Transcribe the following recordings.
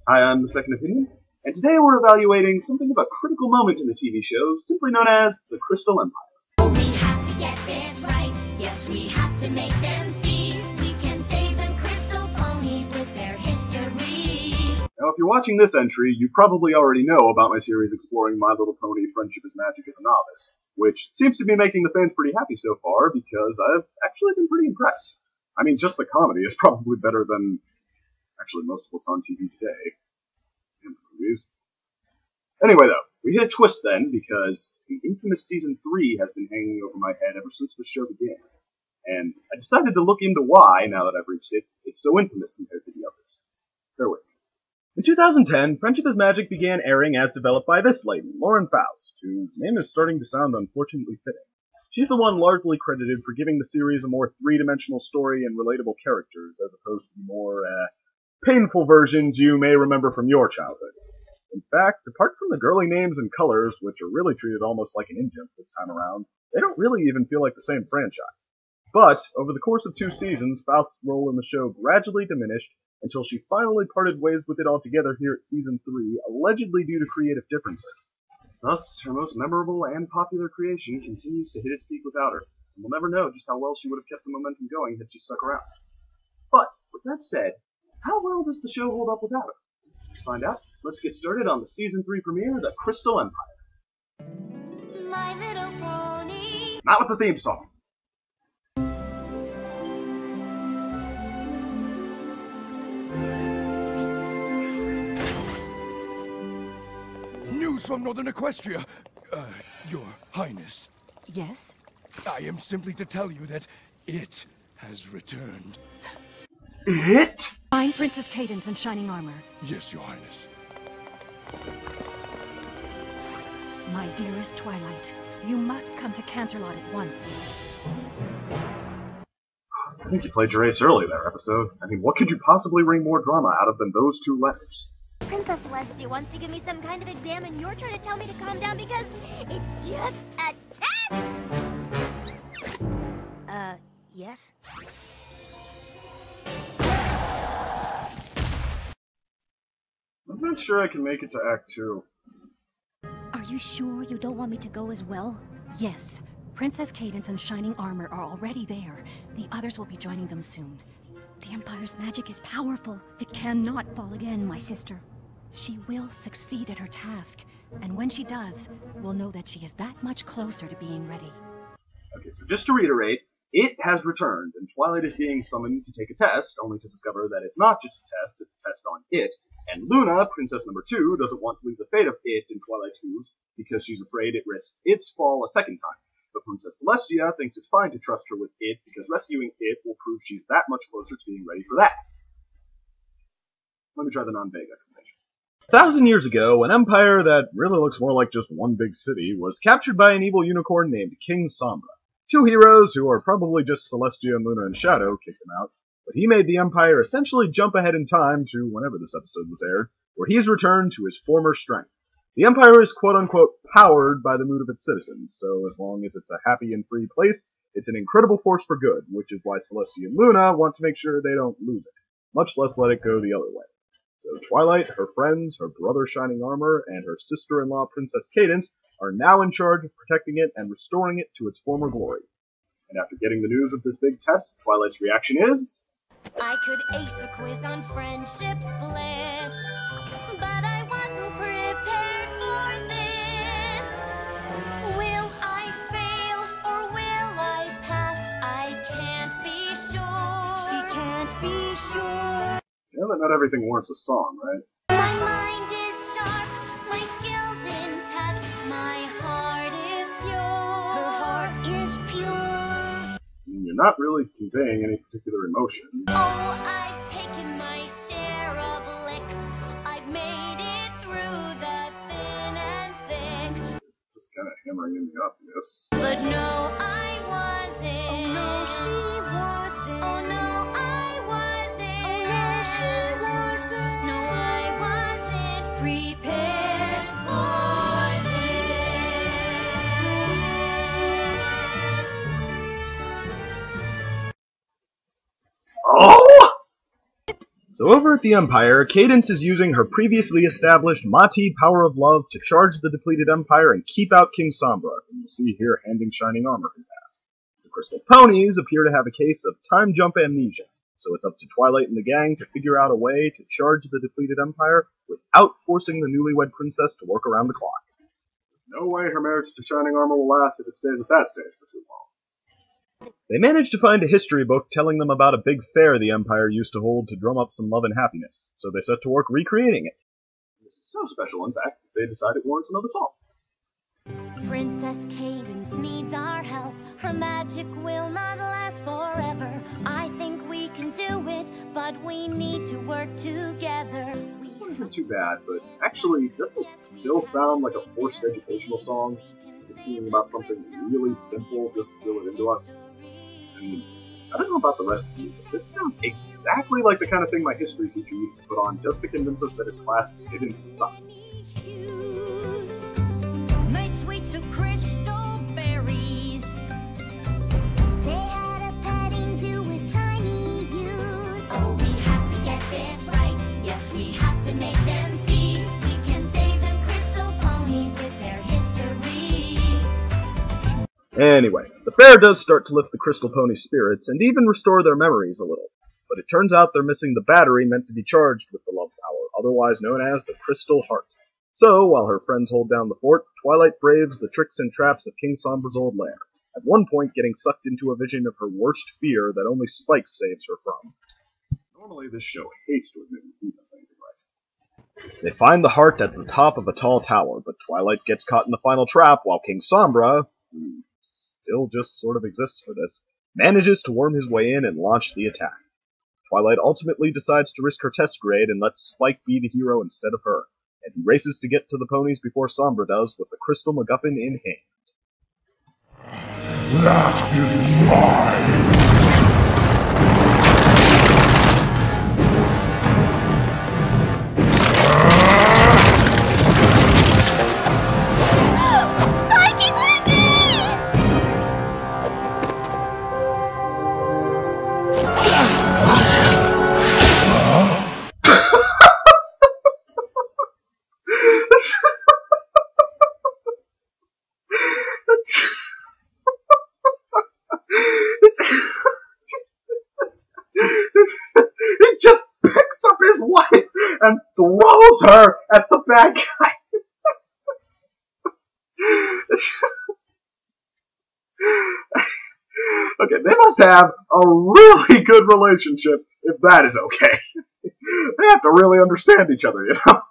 Hi, I'm the Second Opinion, and today we're evaluating something of a critical moment in the TV show, simply known as the Crystal Empire. We have to get this right. Yes, we have to make them see. We can save the crystal ponies with their history. Now, if you're watching this entry, you probably already know about my series exploring My Little Pony Friendship is Magic as a novice, which seems to be making the fans pretty happy so far because I've actually been pretty impressed. I mean, just the comedy is probably better than actually most of what's on TV today. And movies. Anyway, though, we hit a twist then because the infamous Season 3 has been hanging over my head ever since the show began. And I decided to look into why, now that I've reached it, it's so infamous compared to the others. Bear with me. In 2010, Friendship is Magic began airing as developed by this lady, Lauren Faust, whose name is starting to sound unfortunately fitting. She's the one largely credited for giving the series a more three-dimensional story and relatable characters, as opposed to the more, painful versions you may remember from your childhood. In fact, apart from the girly names and colors, which are really treated almost like an in-joke this time around, they don't really even feel like the same franchise. But, over the course of 2 seasons, Faust's role in the show gradually diminished until she finally parted ways with it altogether here at Season 3, allegedly due to creative differences. Thus, her most memorable and popular creation continues to hit its peak without her, and we'll never know just how well she would have kept the momentum going had she stuck around. But, with that said, how well does the show hold up without her? To find out, let's get started on the Season 3 premiere, The Crystal Empire. My Little Pony. Not with the theme song. News from Northern Equestria. Your Highness. Yes? I am simply to tell you that it has returned. It? Find Princess Cadence in shining armor. Yes, Your Highness. My dearest Twilight, you must come to Canterlot at once. I think you played your ace early there, episode. I mean, what could you possibly wring more drama out of than those 2 letters? Princess Celestia wants to give me some kind of exam, and you're trying to tell me to calm down because it's just a test! Yes? I'm not sure I can make it to Act 2. Are you sure you don't want me to go as well? Yes. Princess Cadence and shining armor are already there. The others will be joining them soon. The Empire's magic is powerful. It cannot fall again, my sister. She will succeed at her task, and when she does, we'll know that she is that much closer to being ready. Okay, so just to reiterate, it has returned, and Twilight is being summoned to take a test, only to discover that it's not just a test, it's a test on it. And Luna, Princess number 2, doesn't want to leave the fate of it in Twilight's hands because she's afraid it risks its fall a second time. But Princess Celestia thinks it's fine to trust her with it because rescuing it will prove she's that much closer to being ready for that. Let me try the non-vague explanation. 1,000 years ago, an empire that really looks more like just one big city was captured by an evil unicorn named King Sombra. 2 heroes, who are probably just Celestia and Luna and Shadow, kicked him out, but he made the Empire essentially jump ahead in time to whenever this episode was aired, where he's returned to his former strength. The Empire is quote-unquote powered by the mood of its citizens, so as long as it's a happy and free place, it's an incredible force for good, which is why Celestia and Luna want to make sure they don't lose it, much less let it go the other way. So Twilight, her friends, her brother Shining Armor, and her sister-in-law Princess Cadence are now in charge of protecting it and restoring it to its former glory. And after getting the news of this big test, Twilight's reaction is... I could ace a quiz on friendship's bliss, but I wasn't prepared for this. Will I fail or will I pass? I can't be sure. She can't be sure. You know that not everything warrants a song, right? My mind is sharp, my skills intact, my heart is pure. Her heart is pure. You're not really conveying any particular emotion. Oh, I've taken my share of licks. I've made it through the thin and thick. Just kind of hammering in the obvious. But no, I wasn't. Oh, no, she wasn't. Oh, no, I wasn't. Oh, no, she wasn't. No, I wasn't prepared for this. Oh! So So over at the Empire, Cadence is using her previously established Mati power of love to charge the depleted Empire and keep out King Sombra, who you'll see here handing shining armor his ass. The Crystal Ponies appear to have a case of time jump amnesia, so it's up to Twilight and the gang to figure out a way to charge the depleted Empire without forcing the newlywed princess to work around the clock. No way her marriage to shining armor will last if it stays at that stage for too long. They managed to find a history book telling them about a big fair the Empire used to hold to drum up some love and happiness, so they set to work recreating it. This is so special, in fact, that they decided it warrants another song. Princess Cadence needs our help. Her magic will not last forever. I think we can do it, but we need to work together. This one isn't too bad, but actually, doesn't it still sound like a forced educational song? It's singing about something really simple just to drill it into us. I mean, I don't know about the rest of you, but this sounds exactly like the kind of thing my history teacher used to put on just to convince us that his class didn't suck. Made sweet to crystal berries. They had a petting zoo with tiny ewes. Oh, we have to get this right. Yes, we have to make them see. We can save the crystal ponies with their history. Anyway, the fair does start to lift the Crystal Pony spirits and even restore their memories a little, but it turns out they're missing the battery meant to be charged with the love power, otherwise known as the Crystal Heart. So, while her friends hold down the fort, Twilight braves the tricks and traps of King Sombra's old lair, at one point getting sucked into a vision of her worst fear that only Spikes saves her from. Normally this show hates to admit when he does anything right. They find the heart at the top of a tall tower, but Twilight gets caught in the final trap while King Sombra, who still just sort of exists for this, manages to worm his way in and launch the attack. Twilight ultimately decides to risk her test grade and let Spike be the hero instead of her, and he races to get to the ponies before Sombra does with the Crystal MacGuffin in hand. That is mine! He just picks up his wife and throws her at the bad guy. Okay, they must have a really good relationship if that is okay. They have to really understand each other, you know?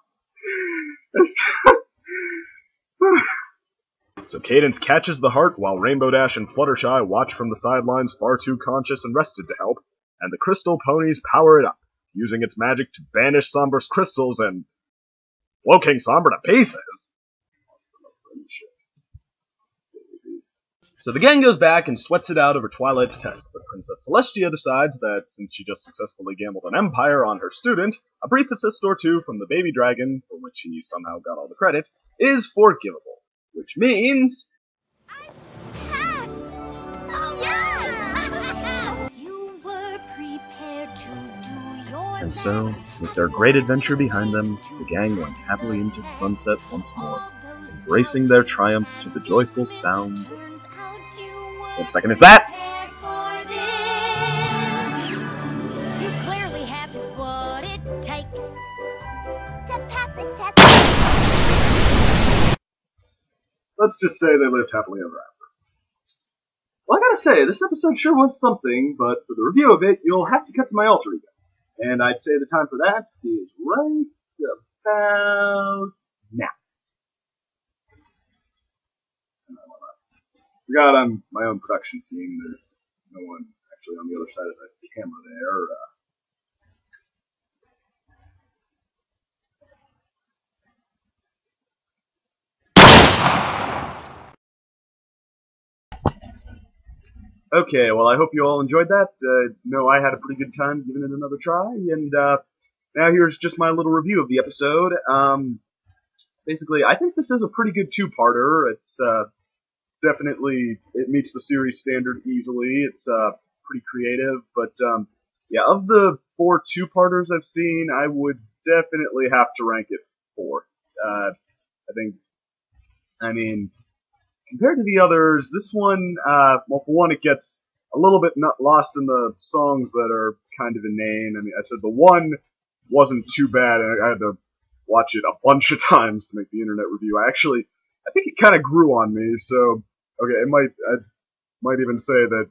So Cadence catches the heart while Rainbow Dash and Fluttershy watch from the sidelines far too conscious and rested to help, and the Crystal Ponies power it up, using its magic to banish Sombra's crystals and blow King Sombra to pieces. So the gang goes back and sweats it out over Twilight's test, but Princess Celestia decides that since she just successfully gambled an empire on her student, a brief assist or two from the baby dragon, for which he somehow got all the credit, is forgivable. Which means... I passed! Oh, yeah! You were prepared to do your And so, with their great adventure behind them, the gang went happily into the sunset once more, embracing their triumph to the joyful sound. What second is that? You clearly have just what it takes to pass a test. Let's just say they lived happily ever after. Well, I gotta say, this episode sure was something, but for the review of it, you'll have to cut to my alter ego. And I'd say the time for that is right about now. Forgot I'm my own production team. There's no one actually on the other side of the camera there. Okay, well, I hope you all enjoyed that. No, I had a pretty good time giving it another try, and now here's just my little review of the episode. Basically, I think this is a pretty good two-parter. It's definitely, it meets the series standard easily. It's pretty creative, but yeah, of the 4 two-parters I've seen, I would definitely have to rank it 4. I think, I mean, compared to the others, this one, well, for one, it gets a little bit lost in the songs that are kind of inane. I mean, I said the one wasn't too bad, and I had to watch it a bunch of times to make the internet review. I think it kind of grew on me, so, okay, I might even say that,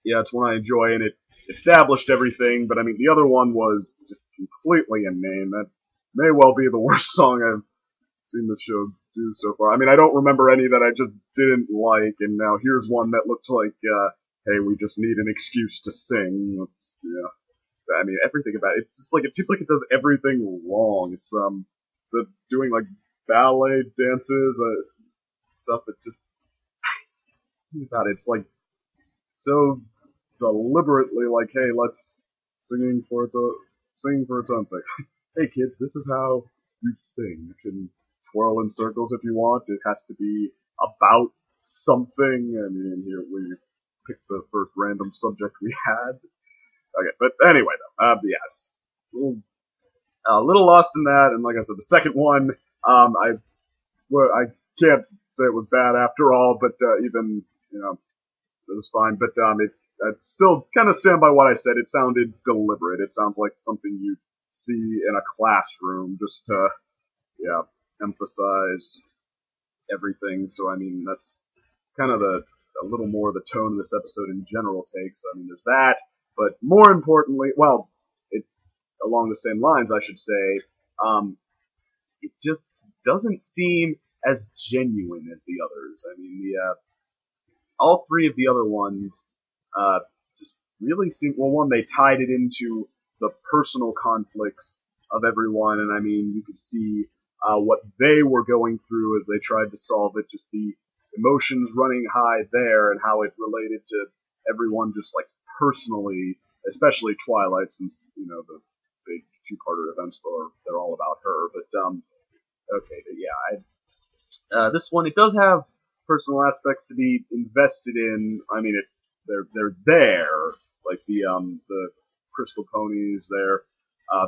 yeah, it's one I enjoy, and it established everything, but I mean, the other one was just completely inane. That may well be the worst song I've seen this show do so far. I mean, I don't remember any that I just didn't like, and now here's one that looks like, hey, we just need an excuse to sing. Yeah. I mean, everything about it, it seems like it does everything wrong. It's, the doing, like, ballet dances, stuff that just, about it, it's, like, so deliberately, like, hey, let's sing for its own sake. Hey, kids, this is how you sing. You can twirl in circles if you want. It has to be about something. I mean, here we picked the first random subject we had. Okay, but anyway, though, yeah, it's a little lost in that, and like I said, the second one, I can't say it was bad after all, but even, it was fine, but I still kind of stand by what I said. It sounded deliberate. It sounds like something you see in a classroom just to, yeah, emphasize everything. So, I mean, that's kind of a little more the tone this episode in general takes. I mean, there's that, but more importantly, well, along the same lines, I should say, it just doesn't seem as genuine as the others. I mean, all 3 of the other ones, just really seem, well, one, they tied it into the personal conflicts of everyone, and I mean, you could see, what they were going through as they tried to solve it, just the emotions running high there, and how it related to everyone just, like, personally, especially Twilight, since, the big two-parter events, they're all about her, but, okay, but yeah, this one, it does have personal aspects to be invested in. I mean, they're there, like the crystal ponies, they're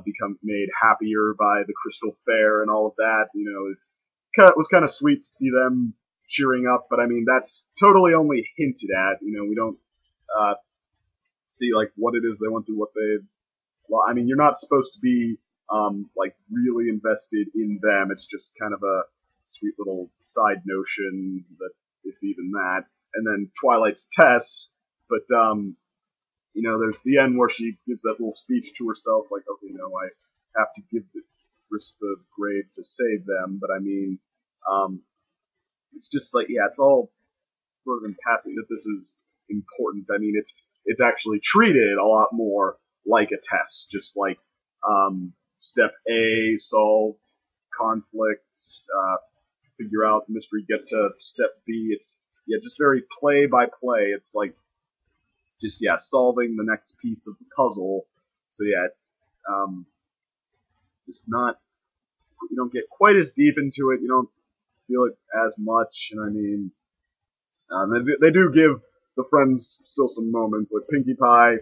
become made happier by the crystal fair and all of that. It was kind of sweet to see them cheering up, but I mean, that's totally only hinted at. We don't see like what it is they went through, well, I mean, you're not supposed to be like really invested in them. It's just kind of a sweet little side notion, that if even that. And then Twilight's Tess, but there's the end where she gives that little speech to herself, like, okay, I have to risk the grade to save them, but I mean, it's just like, yeah, it's all sort of in passing that this is important. I mean, it's actually treated a lot more like a test, just like step A, solve conflicts, figure out the mystery, get to step B. It's, yeah, just very play by play. It's like just, yeah, solving the next piece of the puzzle. So yeah, it's just not, you don't get quite as deep into it. You don't feel it as much. And I mean, they do give the friends still some moments, like Pinkie Pie.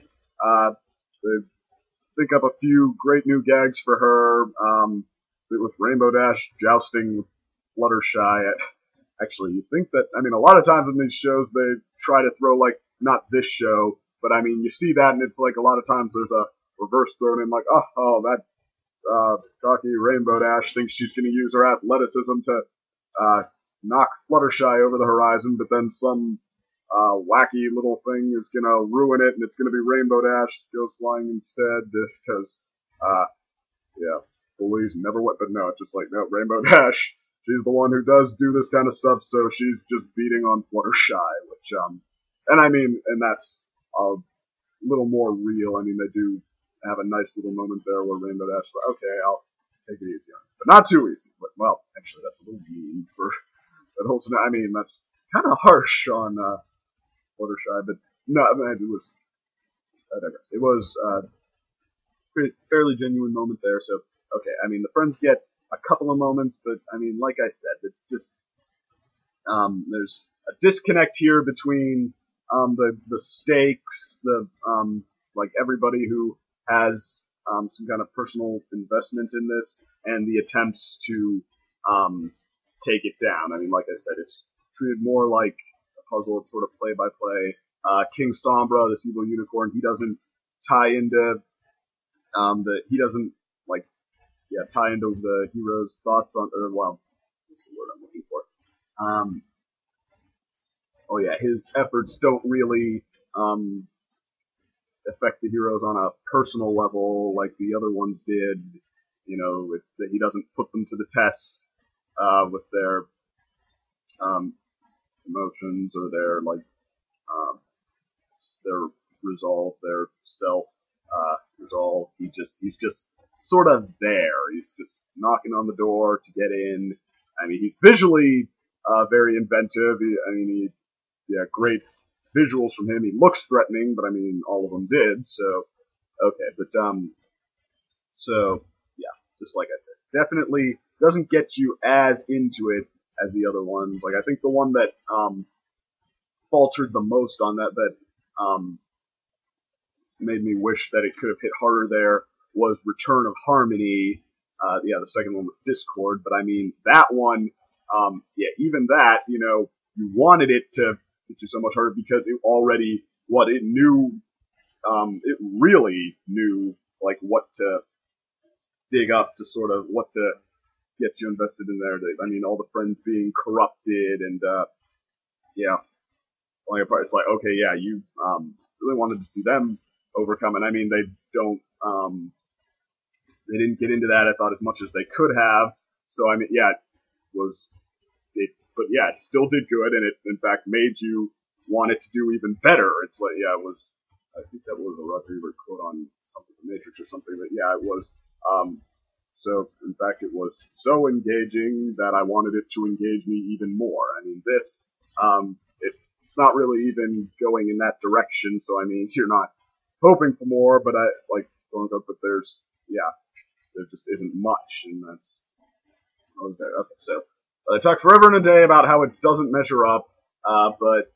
They think up a few great new gags for her. With Rainbow Dash jousting with Fluttershy. Actually, you think that, I mean, a lot of times in these shows they try to throw, like, not this show, but I mean, you see that and it's like a lot of times there's a reverse thrown in, like, oh, that cocky Rainbow Dash thinks she's going to use her athleticism to knock Fluttershy over the horizon, but then some wacky little thing is going to ruin it, and it's going to be Rainbow Dash goes flying instead, because, yeah, bullies never went, but no, it's just like, no, Rainbow Dash, she's the one who does do this kind of stuff, so she's just beating on Fluttershy, which, and I mean, and that's a little more real. I mean, they do have a nice little moment there where Rainbow Dash is like, okay, I'll take it easy on you, but not too easy, but, well, actually, that's a little mean for that whole, I mean, that's kind of harsh on, Fluttershy, but no, I mean, it was, I digress. It was fairly genuine moment there. So, okay, I mean, the friends get a couple of moments, but I mean, like I said, it's just there's a disconnect here between the stakes, the like everybody who has some kind of personal investment in this and the attempts to take it down. I mean, like I said, it's treated more like a puzzle, sort of play by play. King Sombra, this evil unicorn, he doesn't tie into tie into the hero's thoughts on, or well, what's the word I'm looking for? His efforts don't really affect the heroes on a personal level like the other ones did. You know, he doesn't put them to the test with their emotions or their their resolve, their self resolve. He's just sort of there. He's just knocking on the door to get in. I mean, he's visually very inventive. Great visuals from him. He looks threatening, but I mean, all of them did. So, okay, but just like I said, definitely doesn't get you as into it as the other ones. Like, I think the one that faltered the most on that made me wish that it could have hit harder there was Return of Harmony. The second one with Discord. But I mean, that one, even that, you wanted it to hit you so much harder because it already, it knew, it really knew, like, what to dig up to sort of, what to get you invested in there. I mean, all the friends being corrupted and, it's like, okay, yeah, you really wanted to see them overcome, and I mean, they didn't get into that, I thought, as much as they could have, so I mean, it still did good, and it, in fact, made you want it to do even better. It's like, I think that was a Rod Reaver quote on something, The Matrix or something, but yeah, it was, so, in fact, it was so engaging that I wanted it to engage me even more. I mean, this, it's not really even going in that direction, so I mean, you're not hoping for more, but there just isn't much, and that's, what was that? Okay, so, I talked forever and a day about how it doesn't measure up, but,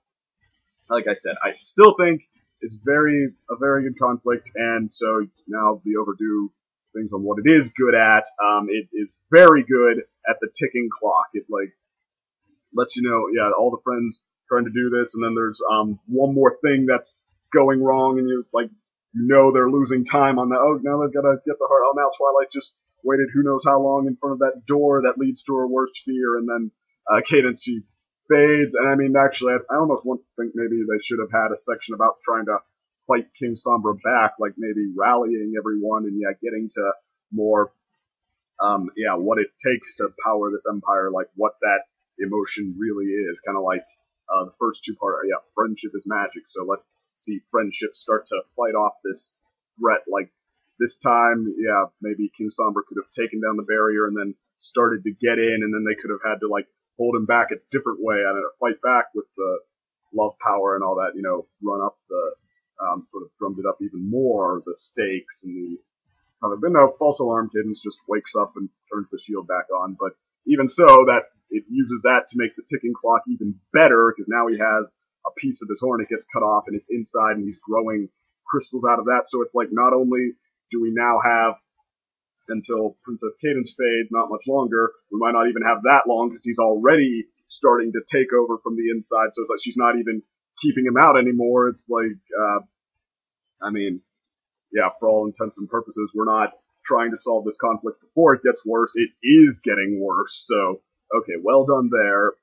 like I said, I still think it's a very good conflict, and so now the overdue things on what it is good at, it is very good at the ticking clock. It, lets you know, all the friends trying to do this, and then there's one more thing that's going wrong, and they're losing time on that. Oh, now they've got to get the heart. Oh, now Twilight just waited who knows how long in front of that door that leads to her worst fear, and then Cadence, she fades, and I mean, actually, I almost think maybe they should have had a section about trying to fight King Sombra back, like maybe rallying everyone and getting to more, what it takes to power this empire, like what that emotion really is, kind of like the first two part, friendship is magic, so let's see friendship start to fight off this threat, like this time, maybe King Sombra could have taken down the barrier and then started to get in, and then they could have had to, hold him back a different way, and fight back with the love power and all that, run up the, sort of drummed it up even more, the stakes and the, but no, false alarm Cadence just wakes up and turns the shield back on, but even so, that it uses that to make the ticking clock even better, because now he has a piece of his horn, it gets cut off, and it's inside, and he's growing crystals out of that, so it's like, not only do we now have, until Princess Cadence fades, not much longer, we might not even have that long, because he's already starting to take over from the inside, so it's like she's not even keeping him out anymore. It's like, for all intents and purposes, we're not trying to solve this conflict before it gets worse. It is getting worse. So, okay, well done there.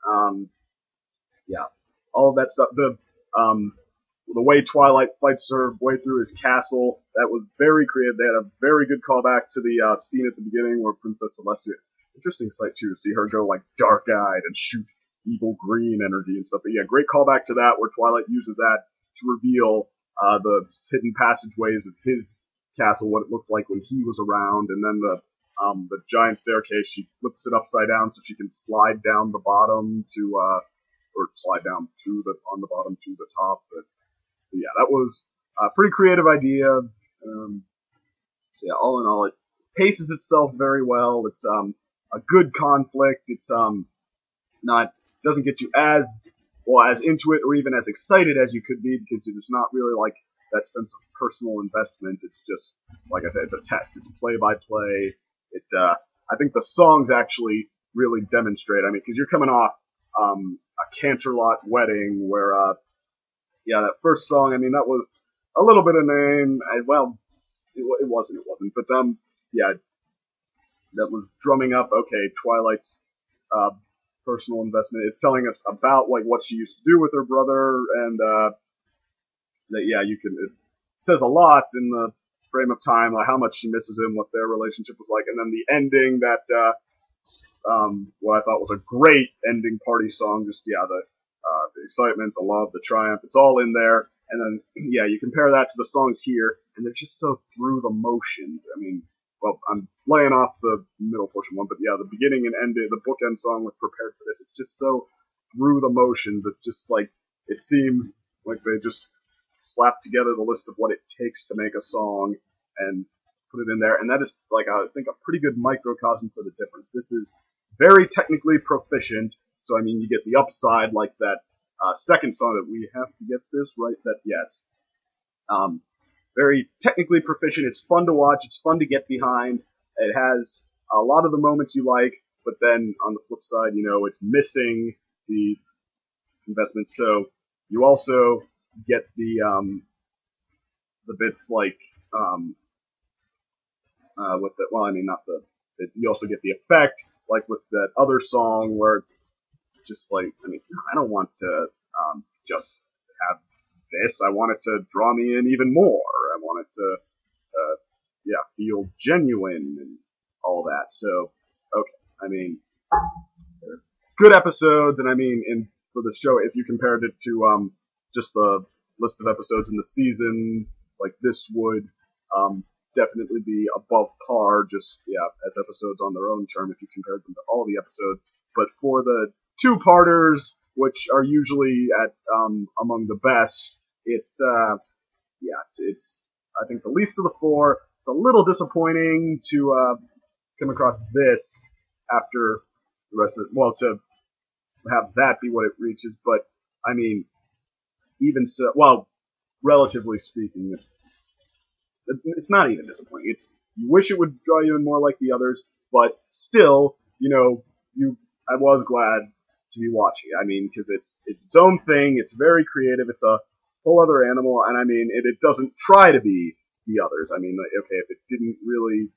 All of that stuff. The way Twilight fights her way through his castle, that was very creative. They had a very good callback to the scene at the beginning where Princess Celestia. Interesting sight too to see her go dark-eyed and shoot evil green energy and stuff. But great callback to that where Twilight uses that to reveal the hidden passageways of his castle, what it looked like when he was around, and then the giant staircase, she flips it upside down so she can slide down the bottom to, or slide down on the bottom to the top. But that was a pretty creative idea. All in all, it paces itself very well. It's a good conflict. It's doesn't get you as into it or even as excited as you could be, because it's not really that sense of personal investment. It's just, like I said, it's a test. It's play-by-play. I think the songs actually really demonstrate. I mean, because you're coming off a Canterlot wedding where, that first song, I mean, that was a little bit of name. Well, it wasn't. But, that was drumming up, okay, Twilight's personal investment. It's telling us about, like, what she used to do with her brother, and it says a lot in the frame of time, like how much she misses him, what their relationship was like, and then the ending that, what I thought was a great ending party song, just, the excitement, the love, the triumph, it's all in there, and then, you compare that to the songs here, and they're just so through the motions. I mean, well, I'm laying off the middle portion one, but the beginning and end, the bookend song with Prepared for This, it's just so through the motions. It's just like, it seems like they just slapped together the list of what it takes to make a song and put it in there. And that is, like, I think a pretty good microcosm for the difference. This is very technically proficient, so I mean, you get the upside, like that second song that we have to get this right, it's very technically proficient. It's fun to watch. It's fun to get behind. It has a lot of the moments you like, but then on the flip side, it's missing the investment. So you also get the bits like you also get the effect like with that other song where it's just like, I mean, I don't want to just have this. I want it to draw me in even more. I want it to, feel genuine and all that. So, okay, I mean, they're good episodes, and I mean, for the show, if you compared it to just the list of episodes in the seasons, like this would definitely be above par, just, as episodes on their own term if you compared them to all the episodes. But for the two-parters, which are usually at among the best, it's I think the least of the four. It's a little disappointing to come across this after the rest of to have that be what it reaches, but I mean, even so, well, relatively speaking, it's not even disappointing. You wish it would draw you in more like the others, but still, I was glad to be watching it. I mean, because it's its own thing. It's very creative. It's a whole other animal, and I mean, it doesn't try to be the others. I mean, okay, if it didn't really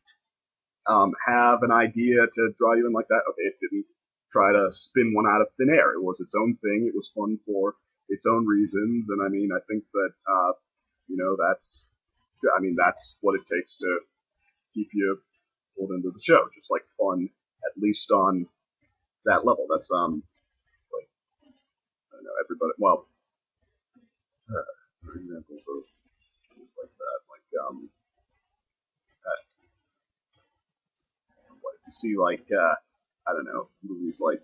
have an idea to draw you in like that, okay, it didn't try to spin one out of thin air. It was its own thing. It was fun for its own reasons, and I mean, I think that that's what it takes to keep you pulled into the show. Just like fun, at least on that level. That's like, I don't know, everybody. Well, for examples of things like that, like what if you see like I don't know, movies like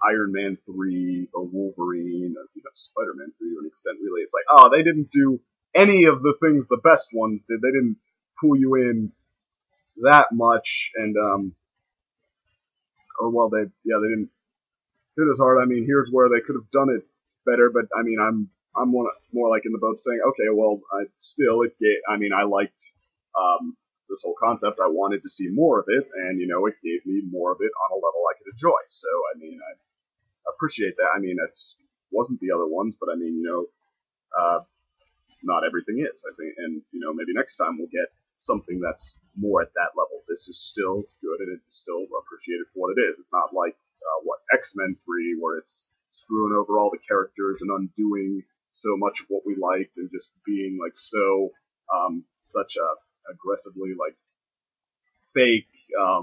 Iron Man 3 or Wolverine or Spider-Man 3 to an extent, really. It's like, oh, they didn't do any of the things the best ones did. They didn't pull you in that much, and they didn't hit as hard. I mean, here's where they could have done it better, but I mean, I'm more like in the boat saying, okay, well, I liked this whole concept. I wanted to see more of it, and it gave me more of it on a level I could enjoy. So I mean, I appreciate that. I mean, it wasn't the other ones, but I mean, not everything is, I think, and maybe next time we'll get something that's more at that level. This is still good, and it's still appreciated for what it is. It's not like X-Men 3, where it's screwing over all the characters and undoing so much of what we liked, and just being like so such a aggressively like fake,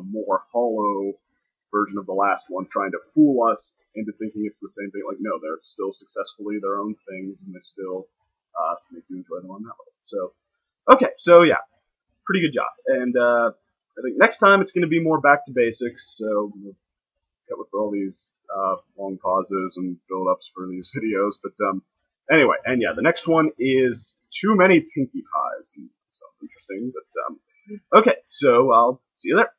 more hollow version of the last one, trying to fool us into thinking it's the same thing. Like, no, they're still successfully their own things, and they still make you enjoy them on that level. So, okay, so yeah, pretty good job. And I think next time it's going to be more back to basics. So we'll cut with all these long pauses and build-ups for these videos. But anyway, and yeah, the next one is Too Many Pinkie Pies. And sounds interesting, but okay, so I'll see you there.